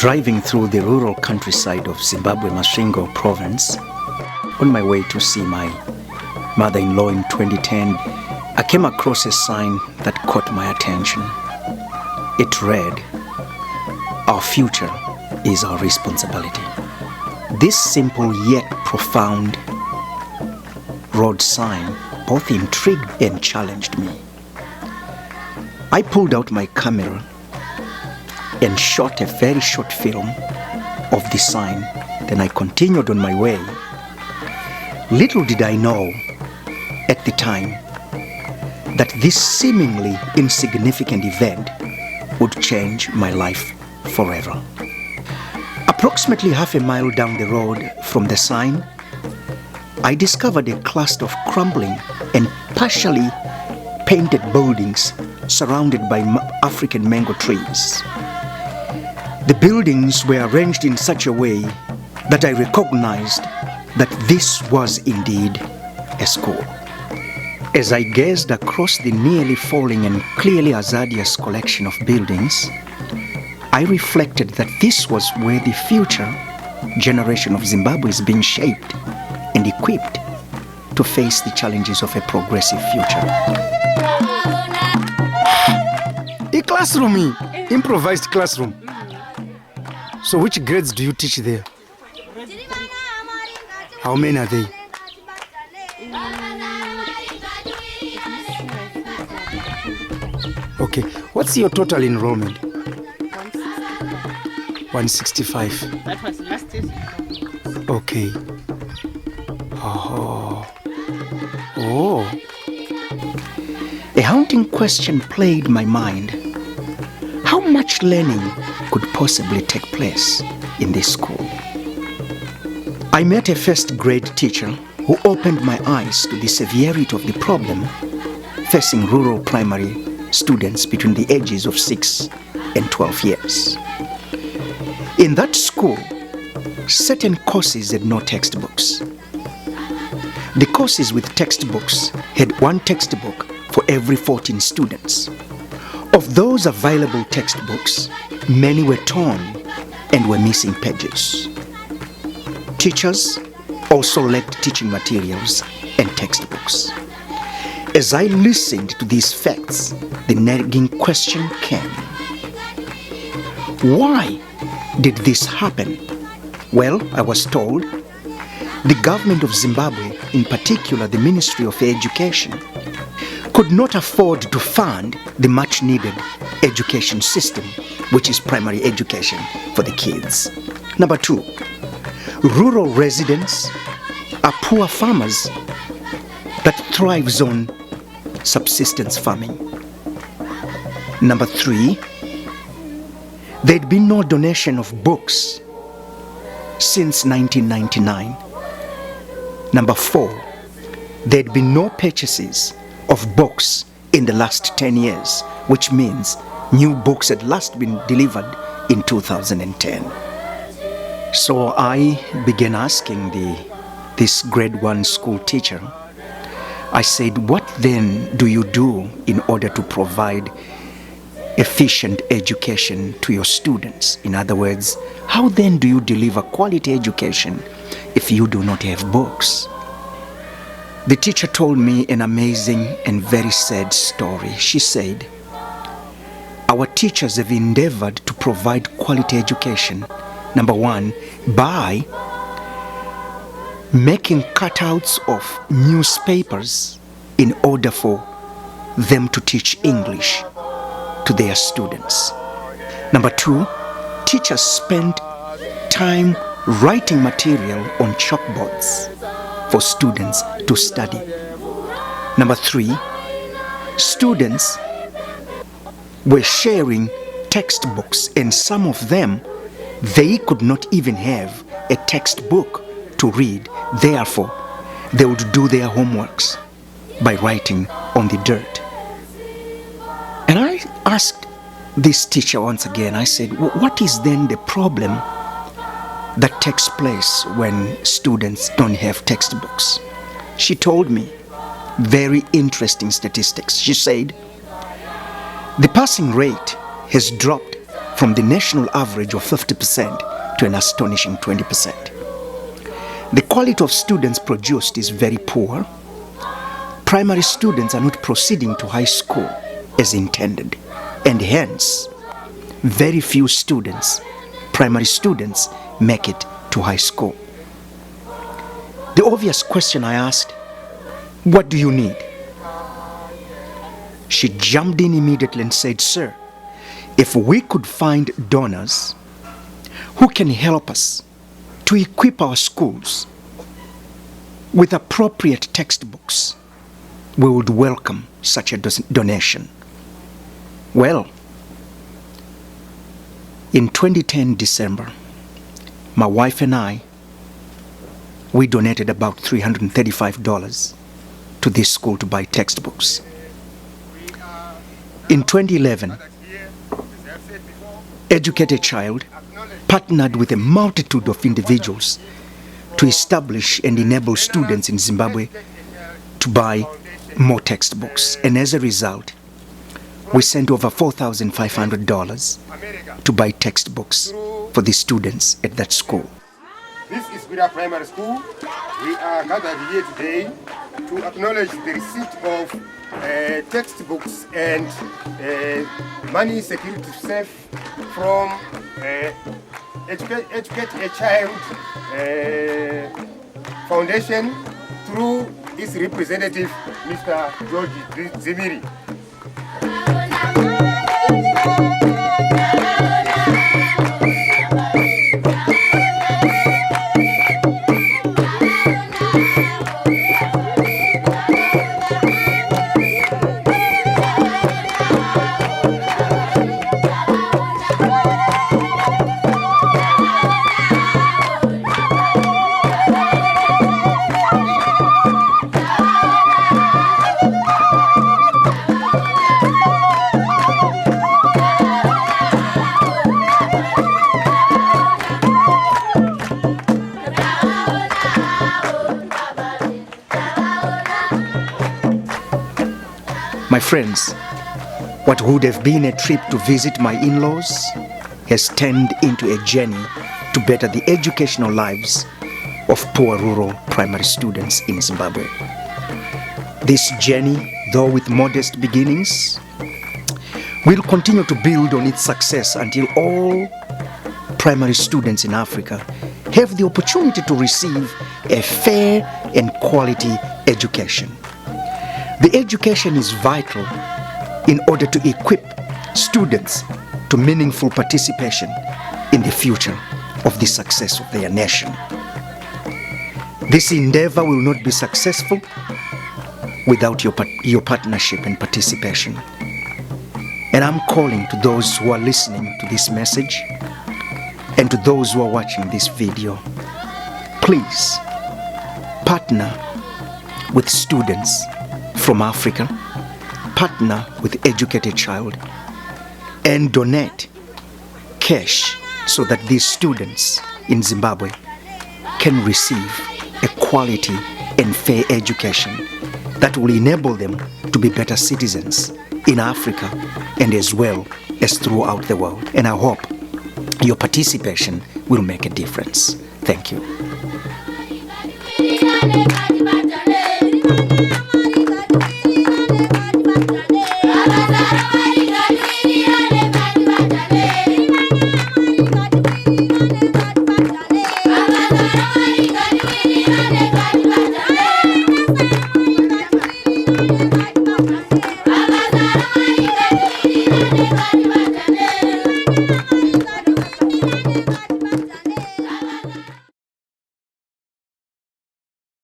driving through the rural countryside of Zimbabwe, Masvingo province, on my way to see my mother-in-law in 2010, I came across a sign that caught my attention. It read, "Our future is our responsibility." This simple yet profound road sign both intrigued and challenged me. I pulled out my camera and shot a very short film of the sign. Then I continued on my way. Little did I know at the time that this seemingly insignificant event would change my life forever. Approximately half a mile down the road from the sign, I discovered a cluster of crumbling and partially painted buildings surrounded by African mango trees. The buildings were arranged in such a way that I recognized that this was indeed a school. As I gazed across the nearly falling and clearly hazardous collection of buildings, I reflected that this was where the future generation of Zimbabwe is being shaped and equipped to face the challenges of a progressive future. A classroom, improvised classroom. So which grades do you teach there? How many are they? Okay, what's your total enrollment? 165. That was last year. Okay. Oh. A haunting question played my mind. How much learning could possibly take place in this school? I met a first grade teacher who opened my eyes to the severity of the problem facing rural primary students between the ages of 6 and 12 years. In that school, certain courses had no textbooks. The courses with textbooks had one textbook for every 14 students. Of those available textbooks, many were torn and were missing pages. Teachers also lacked teaching materials and textbooks. As I listened to these facts, the nagging question came. Why did this happen? Well, I was told the government of Zimbabwe, in particular the Ministry of Education, could not afford to fund the much-needed education system, which is primary education for the kids. Number 2, rural residents are poor farmers that thrives on subsistence farming. Number 3, there'd been no donation of books since 1999. Number 4, there'd been no purchases of books in the last 10 years, which means new books had last been delivered in 2010. So I began asking this grade 1 school teacher, I said, what then do you do in order to provide efficient education to your students? In other words, how then do you deliver quality education if you do not have books? The teacher told me an amazing and very sad story. She said, our teachers have endeavored to provide quality education, number 1, by making cutouts of newspapers in order for them to teach English to their students. Number 2, teachers spent time writing material on chalkboards for students to study. Number 3, students were sharing textbooks, and some of them, they could not even have a textbook to read. Therefore, they would do their homeworks by writing on the dirt. And I asked this teacher once again, I said, what is then the problem that takes place when students don't have textbooks? She told me very interesting statistics. She said, the passing rate has dropped from the national average of 50% to an astonishing 20%. The quality of students produced is very poor. Primary students are not proceeding to high school as intended, and hence, very few students, primary students, make it to high school. The obvious question I asked, what do you need? She jumped in immediately and said, sir, if we could find donors who can help us to equip our schools with appropriate textbooks, we would welcome such a donation. Well, in 2010 December, my wife and I, we donated about $335 to this school to buy textbooks. In 2011, Educate a Child partnered with a multitude of individuals to establish and enable students in Zimbabwe to buy more textbooks. And as a result, we sent over $4,500 to buy textbooks for the students at that school. This is Gwira Primary School. We are gathered here today to acknowledge the receipt of textbooks and money security safe from Educate a Child Foundation through its representative, Mr. George Zimiri. My friends, what would have been a trip to visit my in-laws has turned into a journey to better the educational lives of poor rural primary students in Zimbabwe. This journey, though with modest beginnings, will continue to build on its success until all primary students in Africa have the opportunity to receive a fair and quality education. The education is vital in order to equip students to meaningful participation in the future of the success of their nation. This endeavor will not be successful without your partnership and participation. And I'm calling to those who are listening to this message and to those who are watching this video, please partner with students from Africa, partner with Educate a Child, and donate cash so that these students in Zimbabwe can receive a quality and fair education that will enable them to be better citizens in Africa and as well as throughout the world. And I hope your participation will make a difference. Thank you.